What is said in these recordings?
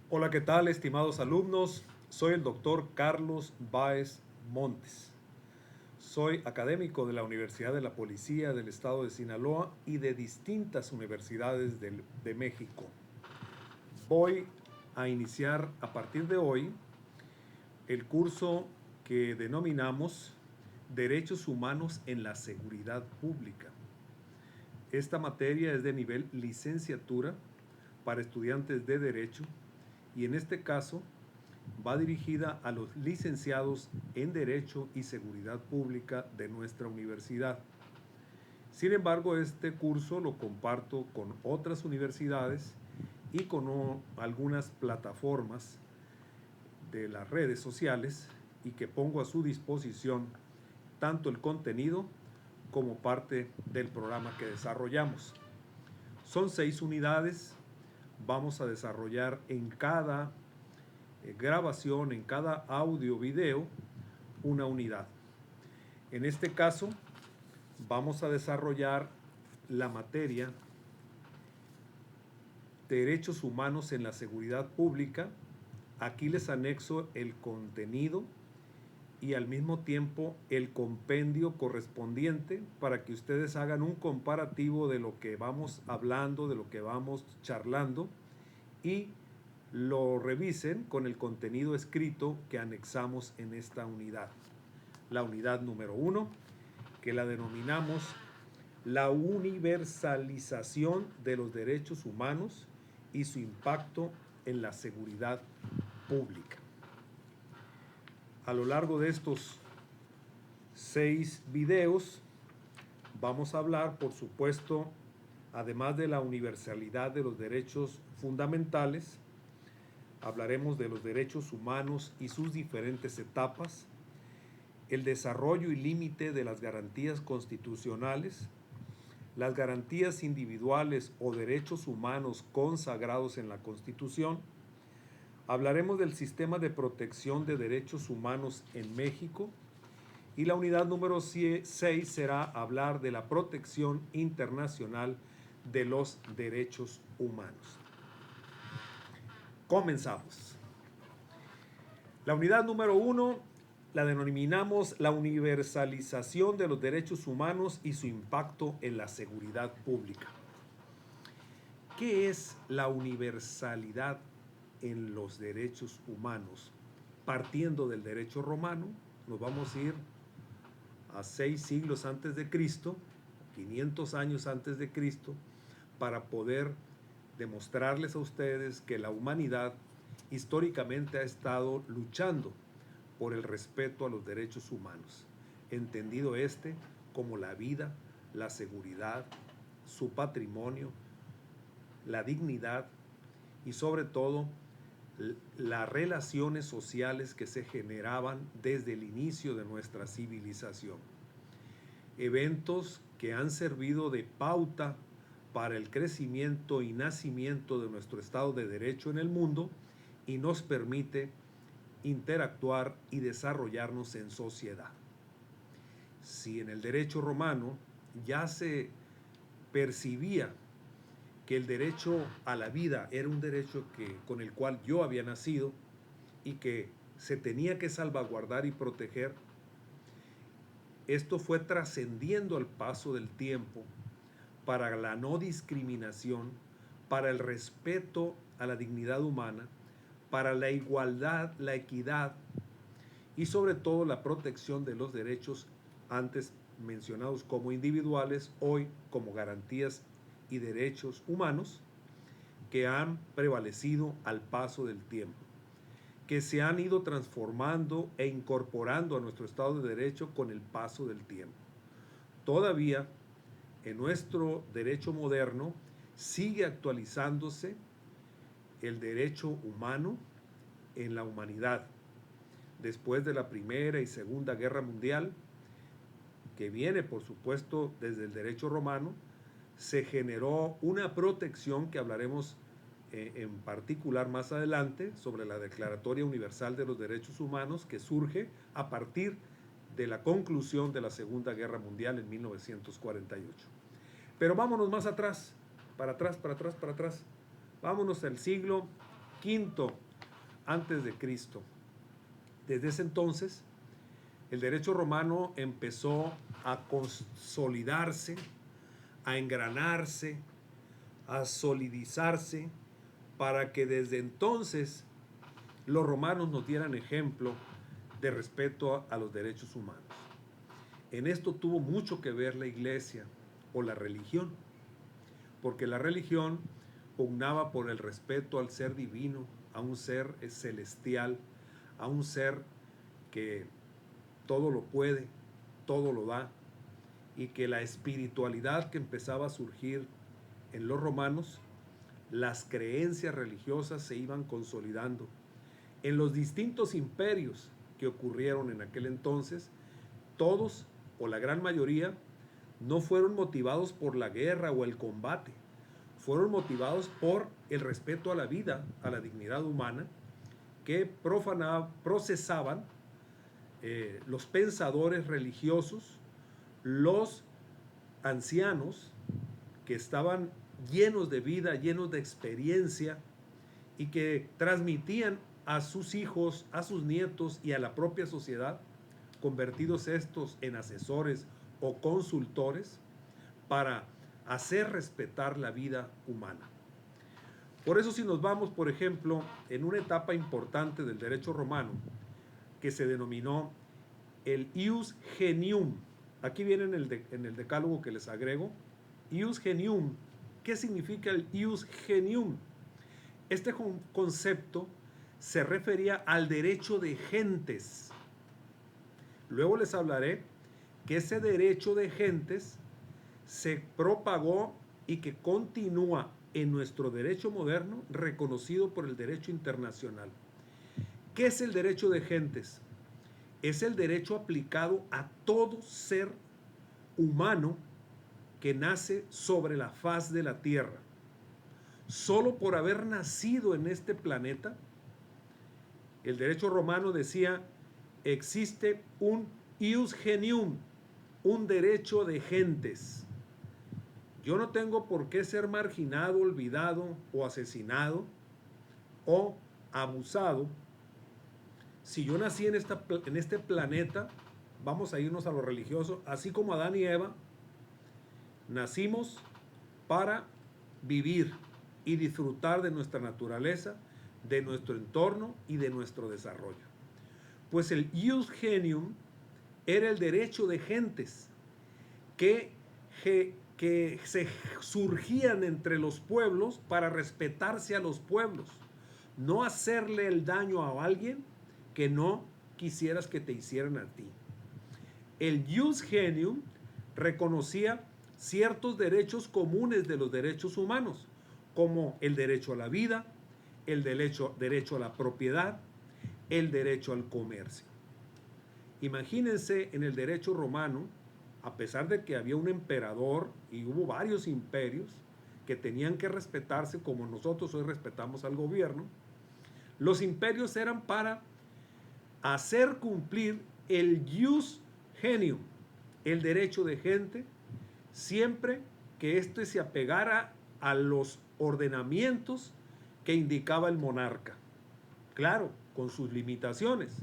Hola, ¿qué tal, estimados alumnos? Soy el doctor Carlos Báez Montes. Soy académico de la Universidad de la Policía del Estado de Sinaloa y de distintas universidades de México. Voy a iniciar a partir de hoy el curso que denominamos Derechos Humanos en la Seguridad Pública. Esta materia es de nivel licenciatura para estudiantes de Derecho y en este caso va dirigida a los licenciados en Derecho y Seguridad Pública de nuestra universidad. Sin embargo, este curso lo comparto con otras universidades y con algunas plataformas de las redes sociales y que pongo a su disposición tanto el contenido como parte del programa que desarrollamos. Son 6 unidades, vamos a desarrollar en cada grabación, en cada audio video, una unidad. En este caso, vamos a desarrollar la materia Derechos Humanos en la Seguridad Pública. Aquí les anexo el contenido y al mismo tiempo el compendio correspondiente para que ustedes hagan un comparativo de lo que vamos hablando, de lo que vamos charlando y lo revisen con el contenido escrito que anexamos en esta unidad. La unidad número 1, que la denominamos la universalización de los derechos humanos y su impacto en la seguridad pública. A lo largo de estos 6 videos vamos a hablar, por supuesto, además de la universalidad de los derechos fundamentales, hablaremos de los derechos humanos y sus diferentes etapas, el desarrollo y límite de las garantías constitucionales, las garantías individuales o derechos humanos consagrados en la Constitución. Hablaremos del sistema de protección de derechos humanos en México y la unidad número 6 será hablar de la protección internacional de los derechos humanos. Comenzamos. La unidad número 1 la denominamos la universalización de los derechos humanos y su impacto en la seguridad pública. ¿Qué es la universalidad en los derechos humanos? Partiendo del derecho romano, nos vamos a ir a 6 siglos antes de Cristo, 500 años antes de Cristo, para poder demostrarles a ustedes que la humanidad históricamente ha estado luchando por el respeto a los derechos humanos, entendido este como la vida, la seguridad, su patrimonio, la dignidad y sobre todo las relaciones sociales que se generaban desde el inicio de nuestra civilización. Eventos que han servido de pauta para el crecimiento y nacimiento de nuestro Estado de Derecho en el mundo y nos permite interactuar y desarrollarnos en sociedad. Si en el derecho romano ya se percibía que el derecho a la vida era un derecho con el cual yo había nacido y que se tenía que salvaguardar y proteger, esto fue trascendiendo al paso del tiempo para la no discriminación, para el respeto a la dignidad humana, para la igualdad, la equidad y sobre todo la protección de los derechos antes mencionados como individuales, hoy como garantías y derechos humanos que han prevalecido al paso del tiempo, que se han ido transformando e incorporando a nuestro Estado de Derecho con el paso del tiempo. Todavía en nuestro derecho moderno sigue actualizándose el derecho humano en la humanidad. Después de la Primera y Segunda Guerra Mundial, que viene por supuesto desde el derecho romano, se generó una protección que hablaremos en particular más adelante sobre la Declaratoria Universal de los Derechos Humanos, que surge a partir de la conclusión de la Segunda Guerra Mundial en 1948. Pero vámonos más atrás, para atrás, para atrás, para atrás. Vámonos al siglo V antes de Cristo. Desde ese entonces, el derecho romano empezó a consolidarse, a engranarse, a solidizarse, para que desde entonces los romanos nos dieran ejemplo de respeto a los derechos humanos. En esto tuvo mucho que ver la iglesia o la religión, porque la religión pugnaba por el respeto al ser divino, a un ser celestial, a un ser que todo lo puede, todo lo da, y que la espiritualidad que empezaba a surgir en los romanos, las creencias religiosas se iban consolidando. En los distintos imperios que ocurrieron en aquel entonces, todos o la gran mayoría no fueron motivados por la guerra o el combate, fueron motivados por el respeto a la vida, a la dignidad humana, que procesaban los pensadores religiosos, los ancianos que estaban llenos de vida, llenos de experiencia y que transmitían a sus hijos, a sus nietos y a la propia sociedad, convertidos estos en asesores o consultores para hacer respetar la vida humana. Por eso, si nos vamos, por ejemplo, en una etapa importante del derecho romano que se denominó el ius gentium, aquí viene en el decálogo que les agrego, ius gentium. ¿Qué significa el ius gentium? Este concepto se refería al derecho de gentes. Luego les hablaré que ese derecho de gentes se propagó y que continúa en nuestro derecho moderno, reconocido por el derecho internacional. ¿Qué es el derecho de gentes? Es el derecho aplicado a todo ser humano que nace sobre la faz de la tierra. Solo por haber nacido en este planeta, el derecho romano decía, existe un ius gentium, un derecho de gentes. Yo no tengo por qué ser marginado, olvidado o asesinado o abusado. Si yo nací en este planeta, vamos a irnos a lo religioso, así como Adán y Eva, nacimos para vivir y disfrutar de nuestra naturaleza, de nuestro entorno y de nuestro desarrollo. Pues el ius gentium era el derecho de gentes que se surgían entre los pueblos para respetarse a los pueblos, no hacerle el daño a alguien que no quisieras que te hicieran a ti. El ius gentium reconocía ciertos derechos comunes de los derechos humanos, como el derecho a la vida, el derecho a la propiedad, el derecho al comercio. Imagínense en el derecho romano, a pesar de que había un emperador y hubo varios imperios que tenían que respetarse como nosotros hoy respetamos al gobierno, los imperios eran para hacer cumplir el ius gentium, el derecho de gente, siempre que éste se apegara a los ordenamientos que indicaba el monarca. Claro, con sus limitaciones.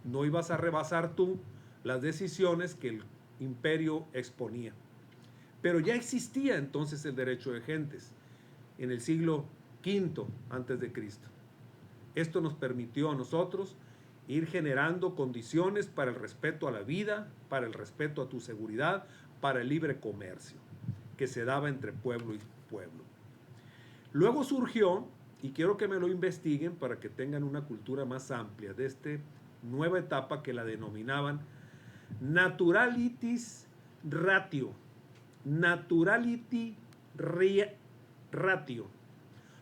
No ibas a rebasar tú las decisiones que el imperio exponía. Pero ya existía entonces el derecho de gentes en el siglo V antes de Cristo. Esto nos permitió a nosotros ir generando condiciones para el respeto a la vida, para el respeto a tu seguridad, para el libre comercio que se daba entre pueblo y pueblo. Luego surgió, y quiero que me lo investiguen para que tengan una cultura más amplia de esta nueva etapa que la denominaban naturalitis ratio. Naturality ratio.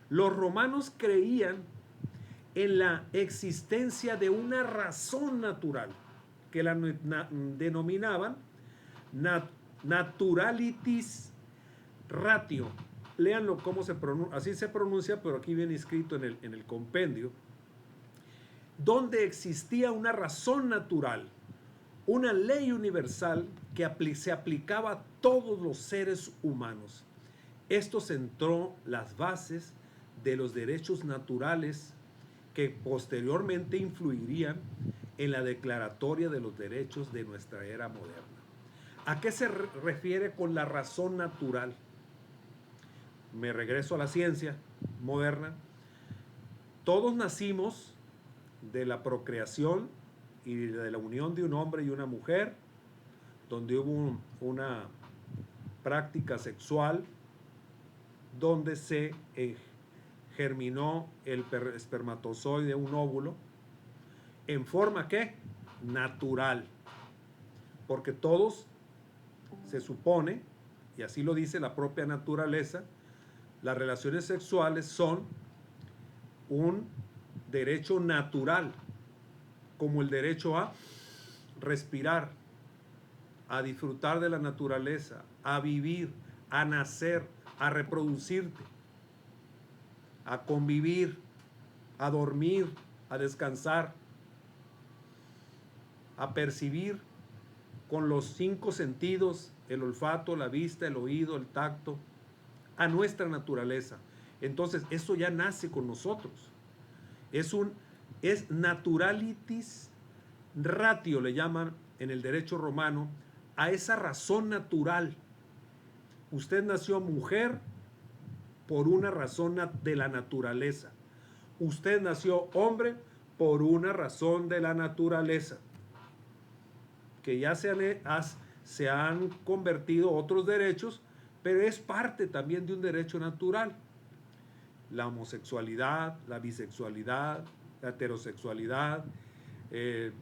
Los romanos creían en la existencia de una razón natural que la denominaban naturalitis ratio. Léanlo cómo se pronuncia, así se pronuncia, pero aquí viene escrito en el compendio, donde existía una razón natural, una ley universal que se aplicaba a todos los seres humanos. Esto sentó las bases de los derechos naturales que posteriormente influirían en la declaratoria de los derechos de nuestra era moderna. ¿A qué se refiere con la razón natural? Me regreso a la ciencia moderna. Todos nacimos de la procreación y de la unión de un hombre y una mujer, donde hubo una práctica sexual, donde se germinó el espermatozoide, un óvulo, en forma ¿qué? Natural. Porque todos, se supone, y así lo dice la propia naturaleza, las relaciones sexuales son un derecho natural, como el derecho a respirar, a disfrutar de la naturaleza, a vivir, a nacer, a reproducirte, a convivir, a dormir, a descansar, a percibir con los 5 sentidos, el olfato, la vista, el oído, el tacto, a nuestra naturaleza. Entonces, eso ya nace con nosotros. Es naturalitis ratio, le llaman en el derecho romano, a esa razón natural. Usted nació mujer por una razón de la naturaleza. Usted nació hombre por una razón de la naturaleza. Que ya se han convertido otros derechos, pero es parte también de un derecho natural. La homosexualidad, la bisexualidad, la heterosexualidad,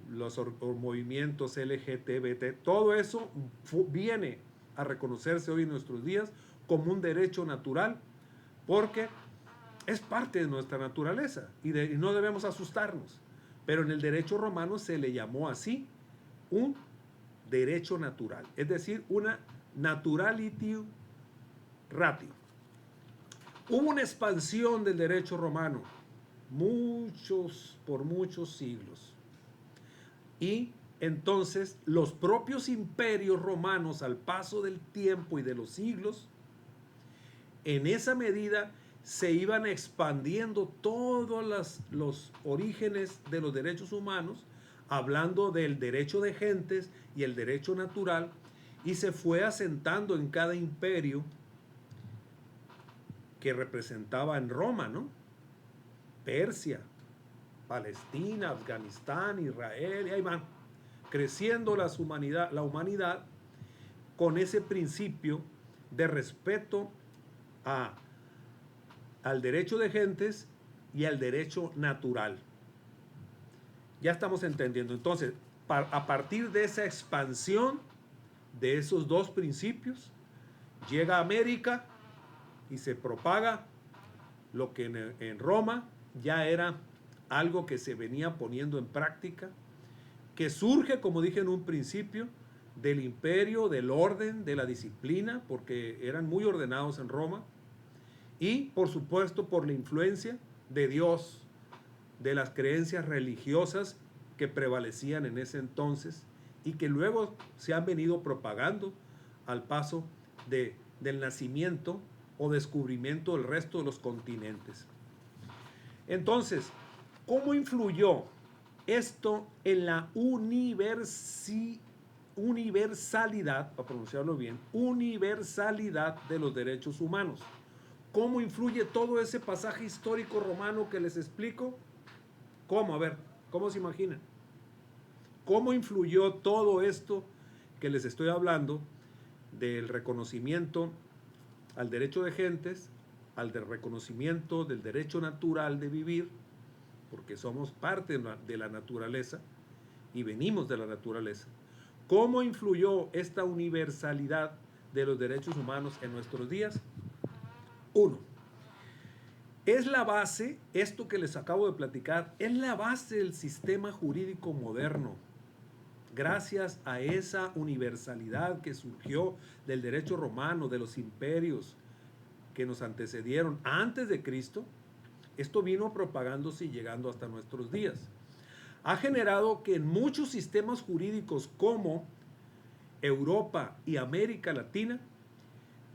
los movimientos LGBT, todo eso viene a reconocerse hoy en nuestros días como un derecho natural, porque es parte de nuestra naturaleza y no debemos asustarnos. Pero en el derecho romano se le llamó así, un derecho natural, es decir, una naturality ratio. Hubo una expansión del derecho romano por muchos siglos. Y entonces los propios imperios romanos, al paso del tiempo y de los siglos, en esa medida se iban expandiendo todos los orígenes de los derechos humanos, hablando del derecho de gentes y el derecho natural, y se fue asentando en cada imperio que representaba en Roma, ¿no? Persia, Palestina, Afganistán, Israel, y ahí van creciendo la humanidad con ese principio de respeto al derecho de gentes y al derecho natural. Ya estamos entendiendo. Entonces, a partir de esa expansión de esos dos principios, llega a América y se propaga lo que en Roma ya era algo que se venía poniendo en práctica, que surge, como dije en un principio, del imperio, del orden, de la disciplina, porque eran muy ordenados en Roma, y por supuesto por la influencia de Dios, de las creencias religiosas que prevalecían en ese entonces y que luego se han venido propagando al paso del nacimiento o descubrimiento del resto de los continentes. Entonces, ¿cómo influyó esto en la universalidad, para pronunciarlo bien, universalidad de los derechos humanos? ¿Cómo influye todo ese pasaje histórico romano que les explico? ¿Cómo? A ver, ¿cómo se imaginan? ¿Cómo influyó todo esto que les estoy hablando del reconocimiento al derecho de gentes, al reconocimiento del derecho natural de vivir, porque somos parte de la naturaleza y venimos de la naturaleza? ¿Cómo influyó esta universalidad de los derechos humanos en nuestros días? 1. Es la base, esto que les acabo de platicar, es la base del sistema jurídico moderno. Gracias a esa universalidad que surgió del derecho romano, de los imperios que nos antecedieron antes de Cristo, esto vino propagándose y llegando hasta nuestros días. Ha generado que en muchos sistemas jurídicos como Europa y América Latina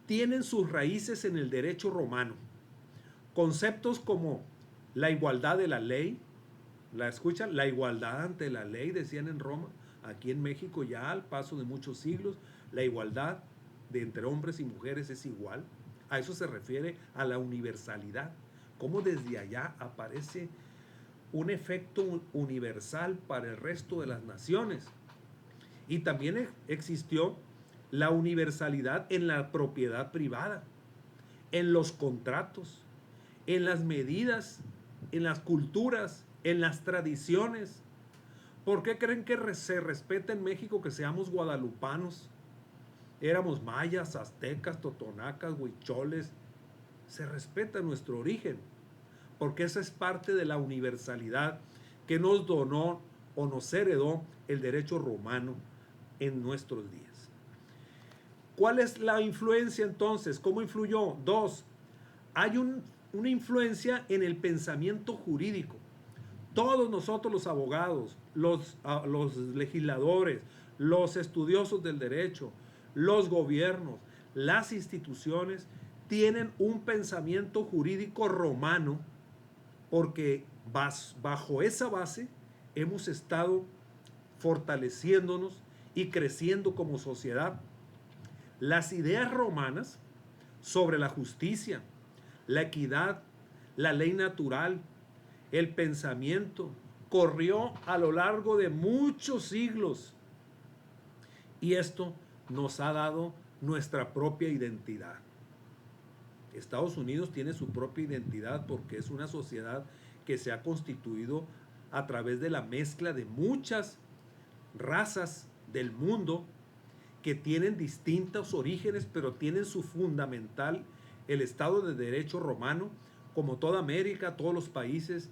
tienen sus raíces en el derecho romano. Conceptos como la igualdad de la ley, ¿La escuchan? La igualdad ante la ley, decían en Roma. Aquí en México ya al paso de muchos siglos, la igualdad de entre hombres y mujeres es igual. A eso se refiere a la universalidad. Cómo desde allá aparece un efecto universal para el resto de las naciones. Y también existió la universalidad en la propiedad privada, en los contratos, en las medidas, en las culturas, en las tradiciones. ¿Por qué creen que se respeta en México que seamos guadalupanos? Éramos mayas, aztecas, totonacas, huicholes. Se respeta nuestro origen, porque esa es parte de la universalidad que nos donó o nos heredó el derecho romano en nuestros días. ¿Cuál es la influencia entonces? ¿Cómo influyó? Dos, hay una influencia en el pensamiento jurídico. Todos nosotros los abogados, los legisladores, los estudiosos del derecho, los gobiernos, las instituciones, tienen un pensamiento jurídico romano, porque bajo esa base hemos estado fortaleciéndonos y creciendo como sociedad. Las ideas romanas sobre la justicia, la equidad, la ley natural, el pensamiento, corrió a lo largo de muchos siglos. Y esto nos ha dado nuestra propia identidad. Estados Unidos tiene su propia identidad porque es una sociedad que se ha constituido a través de la mezcla de muchas razas del mundo que tienen distintos orígenes, pero tienen su fundamental el Estado de Derecho romano. Como toda América, todos los países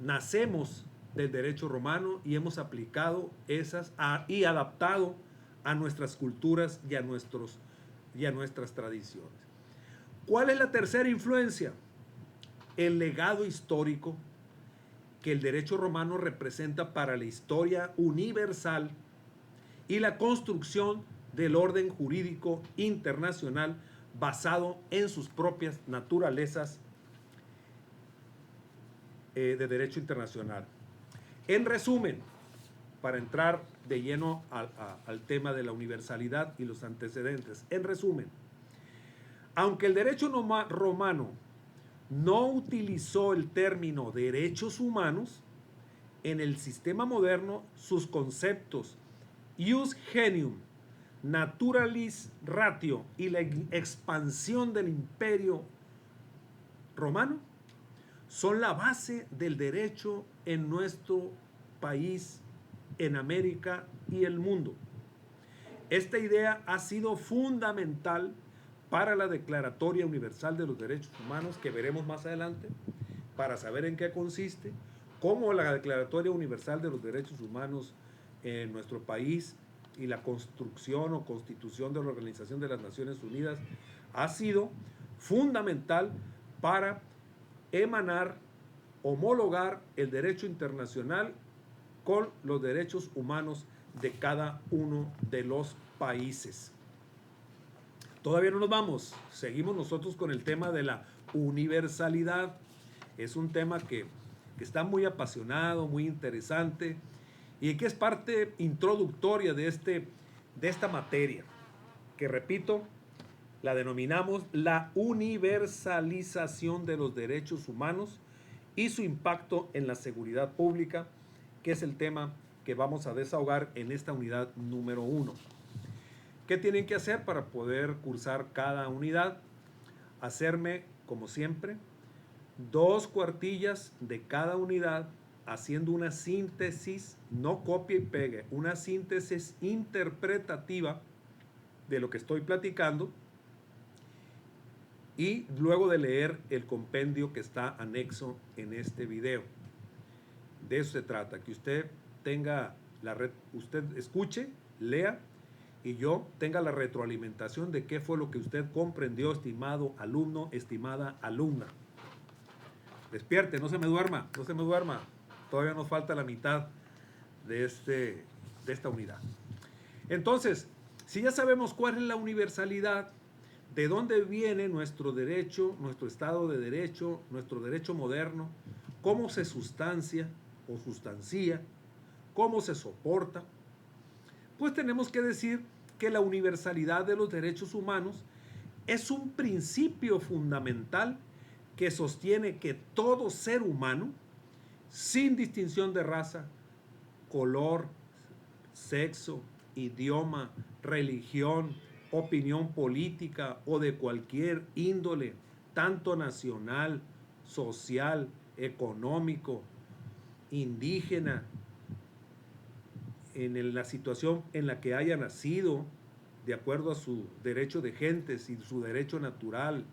nacemos del derecho romano y hemos aplicado esas y adaptado a nuestras culturas y a nuestras tradiciones. ¿Cuál es la tercera influencia? El legado histórico que el derecho romano representa para la historia universal y la construcción del orden jurídico internacional basado en sus propias naturalezas de derecho internacional. En resumen, para entrar de lleno al tema de la universalidad y los antecedentes, en resumen, aunque el derecho romano no utilizó el término derechos humanos, en el sistema moderno sus conceptos ius gentium, naturalis ratio y la expansión del imperio romano son la base del derecho en nuestro país, en América y el mundo. Esta idea ha sido fundamental para la Declaratoria Universal de los Derechos Humanos, que veremos más adelante, para saber en qué consiste, cómo la Declaratoria Universal de los Derechos Humanos en nuestro país y la construcción o constitución de la Organización de las Naciones Unidas ha sido fundamental para emanar, homologar el derecho internacional con los derechos humanos de cada uno de los países. Todavía no nos vamos, seguimos nosotros con el tema de la universalidad. Es un tema que está muy apasionado, muy interesante y que es parte introductoria de esta materia, que repito, la denominamos la universalización de los derechos humanos y su impacto en la seguridad pública, que es el tema que vamos a desahogar en esta unidad número 1. ¿Qué tienen que hacer para poder cursar cada unidad? Hacerme, como siempre, 2 cuartillas de cada unidad, haciendo una síntesis, no copia y pegue, una síntesis interpretativa de lo que estoy platicando, y luego de leer el compendio que está anexo en este video. De eso se trata, que usted tenga usted escuche, lea, y yo tenga la retroalimentación de qué fue lo que usted comprendió, estimado alumno, estimada alumna. Despierte, no se me duerma, no se me duerma. Todavía nos falta la mitad de esta unidad. Entonces, si ya sabemos cuál es la universalidad, ¿De dónde viene nuestro derecho, nuestro Estado de Derecho, nuestro derecho moderno? ¿Cómo se sustancia o sustancia? ¿Cómo se soporta? Pues tenemos que decir que la universalidad de los derechos humanos es un principio fundamental que sostiene que todo ser humano, sin distinción de raza, color, sexo, idioma, religión, opinión política o de cualquier índole, tanto nacional, social, económico, indígena, en la situación en la que haya nacido, de acuerdo a su derecho de gentes y su derecho natural,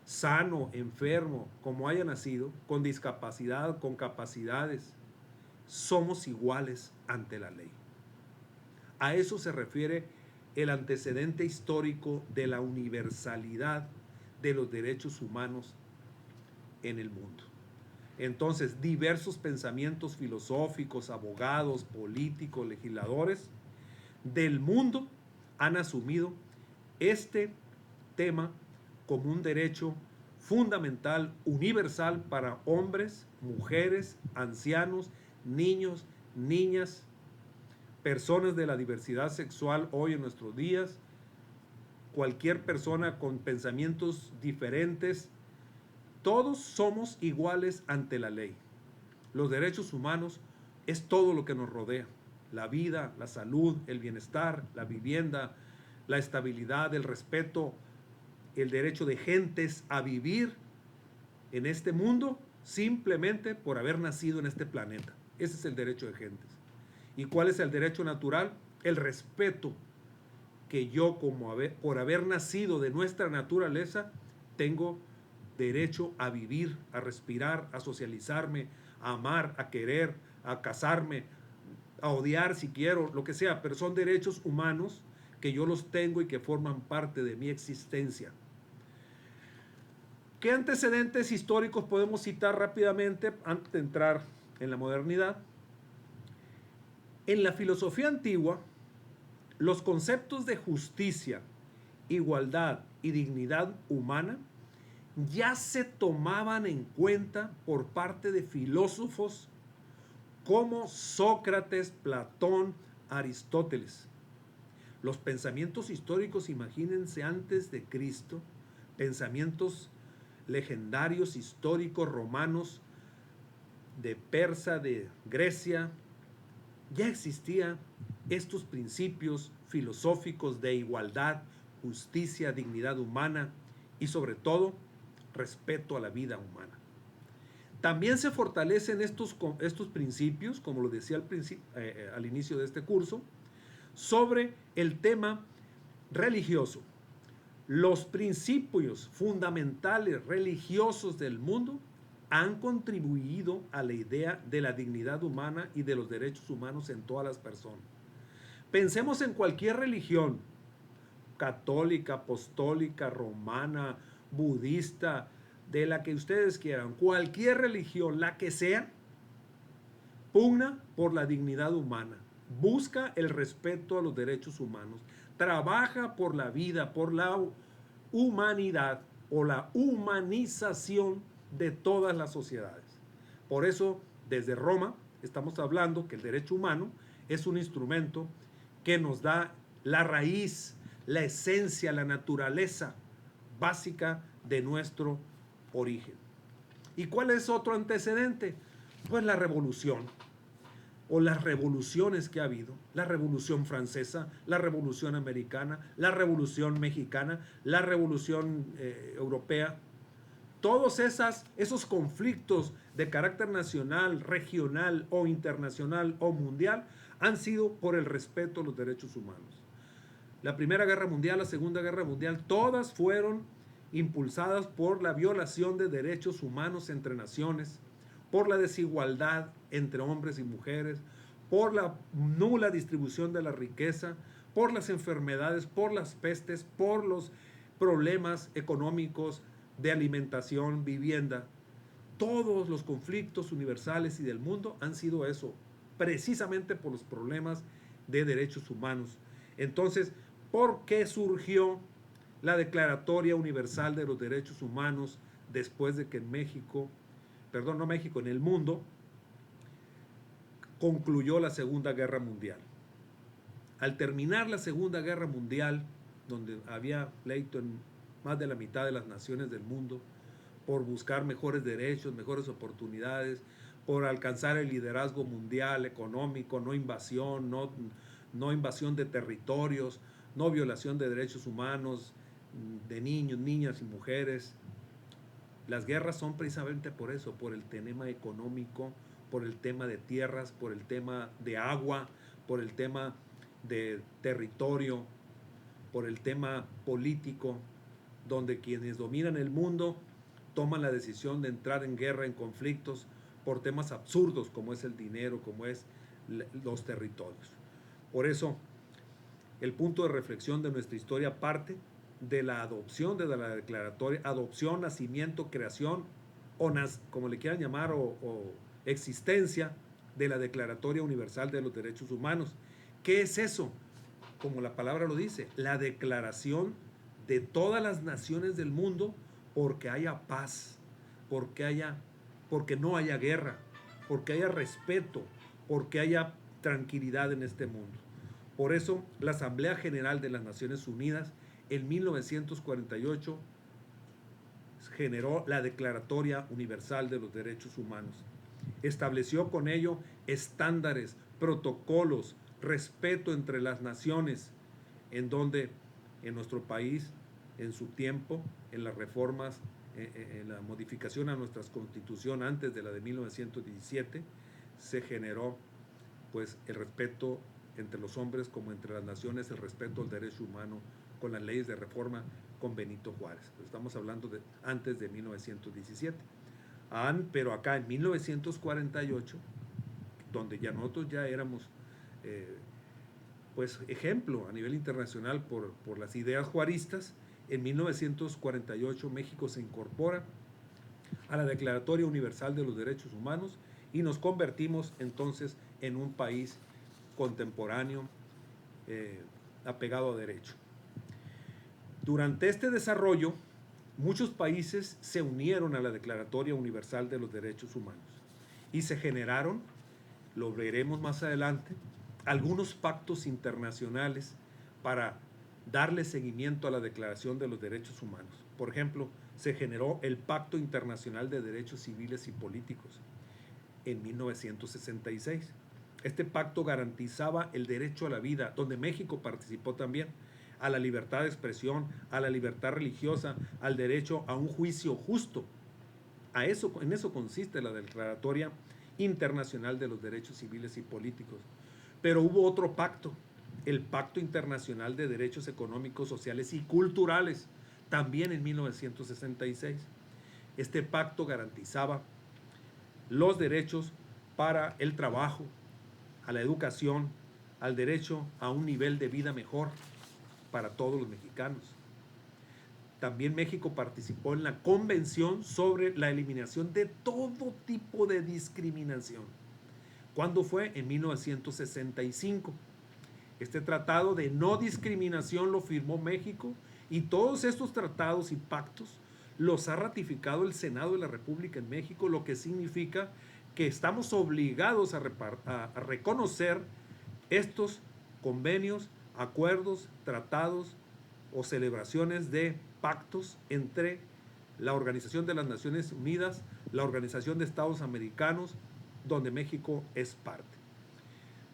sano, enfermo, como haya nacido, con discapacidad, con capacidades, somos iguales ante la ley. A eso se refiere el antecedente histórico de la universalidad de los derechos humanos en el mundo. Entonces, diversos pensamientos filosóficos, abogados, políticos, legisladores del mundo han asumido este tema como un derecho fundamental, universal para hombres, mujeres, ancianos, niños, niñas, personas de la diversidad sexual hoy en nuestros días, cualquier persona con pensamientos diferentes. Todos somos iguales ante la ley. Los derechos humanos es todo lo que nos rodea. La vida, la salud, el bienestar, la vivienda, la estabilidad, el respeto, el derecho de gentes a vivir en este mundo simplemente por haber nacido en este planeta. Ese es el derecho de gentes. ¿Y cuál es el derecho natural? El respeto que yo, por haber nacido de nuestra naturaleza, tengo derecho a vivir, a respirar, a socializarme, a amar, a querer, a casarme, a odiar si quiero, lo que sea, pero son derechos humanos que yo los tengo y que forman parte de mi existencia. ¿Qué antecedentes históricos podemos citar rápidamente antes de entrar en la modernidad? En la filosofía antigua, los conceptos de justicia, igualdad y dignidad humana ya se tomaban en cuenta por parte de filósofos como Sócrates, Platón, Aristóteles. Los pensamientos históricos, imagínense, antes de Cristo, pensamientos legendarios, históricos, romanos, de Persa, de Grecia, ya existían estos principios filosóficos de igualdad, justicia, dignidad humana y sobre todo respeto a la vida humana. También se fortalecen estos principios, como lo decía al inicio de este curso, sobre el tema religioso. Los principios fundamentales religiosos del mundo han contribuido a la idea de la dignidad humana y de los derechos humanos en todas las personas. Pensemos en cualquier religión, católica, apostólica, romana, budista, de la que ustedes quieran, cualquier religión, la que sea, pugna por la dignidad humana, busca el respeto a los derechos humanos, trabaja por la vida, por la humanidad o la humanización de todas las sociedades. Por eso, desde Roma, estamos hablando que el derecho humano es un instrumento que nos da la raíz, la esencia, la naturaleza básica de nuestro origen. ¿Y cuál es otro antecedente? Pues la revolución o las revoluciones que ha habido, la revolución francesa, la revolución americana, la revolución mexicana, la revolución europea. Todos esos conflictos de carácter nacional, regional o internacional o mundial han sido por el respeto a los derechos humanos. La Primera Guerra Mundial, la Segunda Guerra Mundial, todas fueron impulsadas por la violación de derechos humanos entre naciones, por la desigualdad entre hombres y mujeres, por la nula distribución de la riqueza, por las enfermedades, por las pestes, por los problemas económicos de alimentación, vivienda. Todos los conflictos universales y del mundo han sido eso, precisamente por los problemas de derechos humanos. Entonces, ¿por qué surgió la Declaratoria Universal de los Derechos Humanos después de que en México, perdón, no México, en el mundo, concluyó la Segunda Guerra Mundial. Al terminar la Segunda Guerra Mundial, donde había pleito en más de la mitad de las naciones del mundo por buscar mejores derechos, mejores oportunidades, por alcanzar el liderazgo mundial económico, no invasión, no invasión de territorios, no violación de derechos humanos de niños, niñas y mujeres. Las guerras son precisamente por eso, por el tema económico, por el tema de tierras, por el tema de agua, por el tema de territorio, por el tema político, donde quienes dominan el mundo toman la decisión de entrar en guerra, en conflictos, por temas absurdos como es el dinero, como es los territorios. Por eso, el punto de reflexión de nuestra historia parte de la adopción de la declaratoria, adopción, nacimiento, creación, o como le quieran llamar, o existencia de la Declaratoria Universal de los Derechos Humanos. ¿Qué es eso? Como la palabra lo dice, la declaración de todas las naciones del mundo porque haya paz, porque no haya guerra, porque haya respeto, porque haya tranquilidad en este mundo. Por eso, la Asamblea General de las Naciones Unidas en 1948 generó la Declaratoria Universal de los Derechos Humanos. Estableció con ello estándares, protocolos, respeto entre las naciones, en donde en nuestro país, en su tiempo, en las reformas, en la modificación a nuestra constitución antes de la de 1917, se generó pues el respeto entre los hombres como entre las naciones, el respeto al derecho humano con las leyes de reforma con Benito Juárez. Estamos hablando de antes de 1917. Pero acá en 1948, donde ya nosotros ya éramos pues ejemplo a nivel internacional por las ideas juaristas, en 1948 México se incorpora a la Declaratoria Universal de los Derechos Humanos y nos convertimos entonces en un país contemporáneo apegado a derecho. Durante este desarrollo, muchos países se unieron a la Declaratoria Universal de los Derechos Humanos y se generaron, lo veremos más adelante, algunos pactos internacionales para darle seguimiento a la Declaración de los Derechos Humanos. Por ejemplo, se generó el Pacto Internacional de Derechos Civiles y Políticos en 1966. Este pacto garantizaba el derecho a la vida, donde México participó también, a la libertad de expresión, a la libertad religiosa, al derecho a un juicio justo. En eso consiste la Declaratoria Internacional de los Derechos Civiles y Políticos. Pero hubo otro pacto, el Pacto Internacional de Derechos Económicos, Sociales y Culturales, también en 1966. Este pacto garantizaba los derechos para el trabajo, a la educación, al derecho a un nivel de vida mejor para todos los mexicanos. También México participó en la Convención sobre la eliminación de todo tipo de discriminación. ¿Cuándo fue? En 1965. Este tratado de no discriminación lo firmó México y todos estos tratados y pactos los ha ratificado el Senado de la República en México, lo que significa que estamos obligados a reconocer estos convenios, acuerdos, tratados o celebraciones de pactos entre la Organización de las Naciones Unidas, la Organización de Estados Americanos, donde México es parte.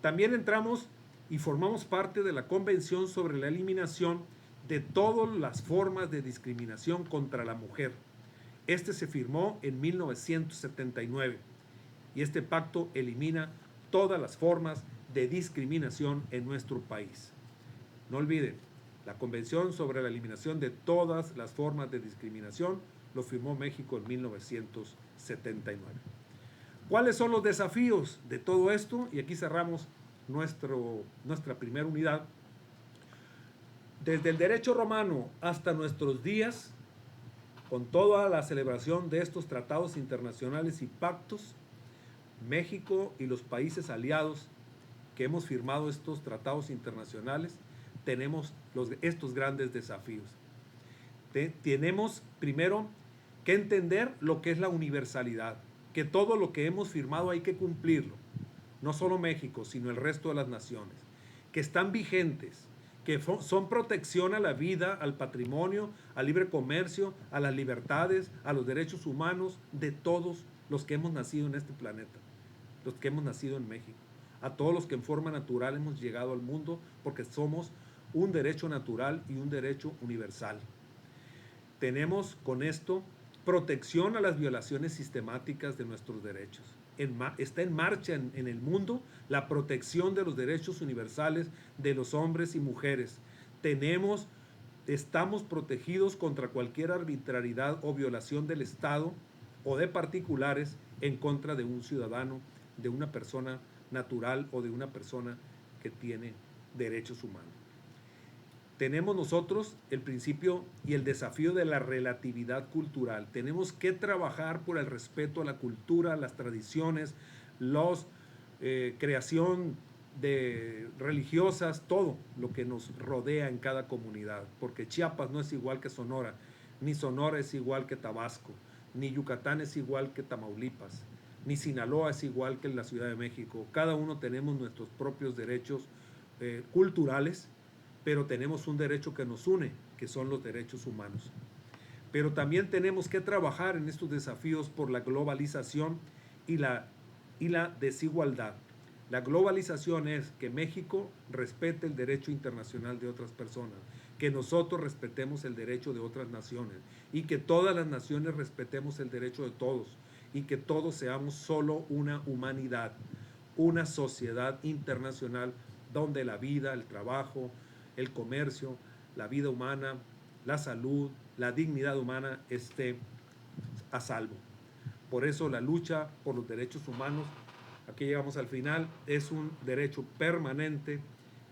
También entramos y formamos parte de la Convención sobre la eliminación de todas las formas de discriminación contra la mujer. Este se firmó en 1979 y este pacto elimina todas las formas de discriminación en nuestro país. No olviden, la Convención sobre la eliminación de todas las formas de discriminación lo firmó México en 1979. ¿Cuáles son los desafíos de todo esto? Y aquí cerramos nuestra primera unidad. Desde el derecho romano hasta nuestros días, con toda la celebración de estos tratados internacionales y pactos, México y los países aliados que hemos firmado estos tratados internacionales tenemos estos grandes desafíos. Tenemos primero que entender lo que es la universalidad, que todo lo que hemos firmado hay que cumplirlo, no solo México, sino el resto de las naciones, que están vigentes, que son protección a la vida, al patrimonio, al libre comercio, a las libertades, a los derechos humanos de todos los que hemos nacido en este planeta, los que hemos nacido en México, a todos los que en forma natural hemos llegado al mundo, porque somos un derecho natural y un derecho universal. Tenemos con esto protección a las violaciones sistemáticas de nuestros derechos. Está en marcha en el mundo la protección de los derechos universales de los hombres y mujeres. Estamos protegidos contra cualquier arbitrariedad o violación del Estado o de particulares en contra de un ciudadano, de una persona natural o de una persona que tiene derechos humanos. Tenemos nosotros el principio y el desafío de la relatividad cultural. Tenemos que trabajar por el respeto a la cultura, las tradiciones, los creación de religiosas, todo lo que nos rodea en cada comunidad, porque Chiapas no es igual que Sonora, ni Sonora es igual que Tabasco, ni Yucatán es igual que Tamaulipas, ni Sinaloa es igual que la Ciudad de México. Cada uno tenemos nuestros propios derechos culturales, pero tenemos un derecho que nos une, que son los derechos humanos. Pero también tenemos que trabajar en estos desafíos por la globalización y la desigualdad. La globalización es que México respete el derecho internacional de otras personas, que nosotros respetemos el derecho de otras naciones y que todas las naciones respetemos el derecho de todos y que todos seamos solo una humanidad, una sociedad internacional donde la vida, el trabajo, el comercio, la vida humana, la salud, la dignidad humana esté a salvo. Por eso la lucha por los derechos humanos, aquí llegamos al final, es un derecho permanente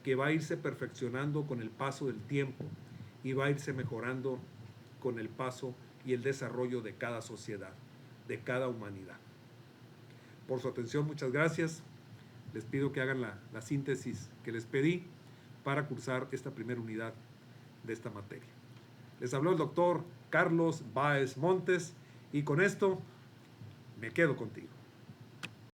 que va a irse perfeccionando con el paso del tiempo y va a irse mejorando con el paso y el desarrollo de cada sociedad, de cada humanidad. Por su atención, muchas gracias. Les pido que hagan la síntesis que les pedí para cursar esta primera unidad de esta materia. Les habló el doctor Carlos Báez Montes y con esto me quedo contigo.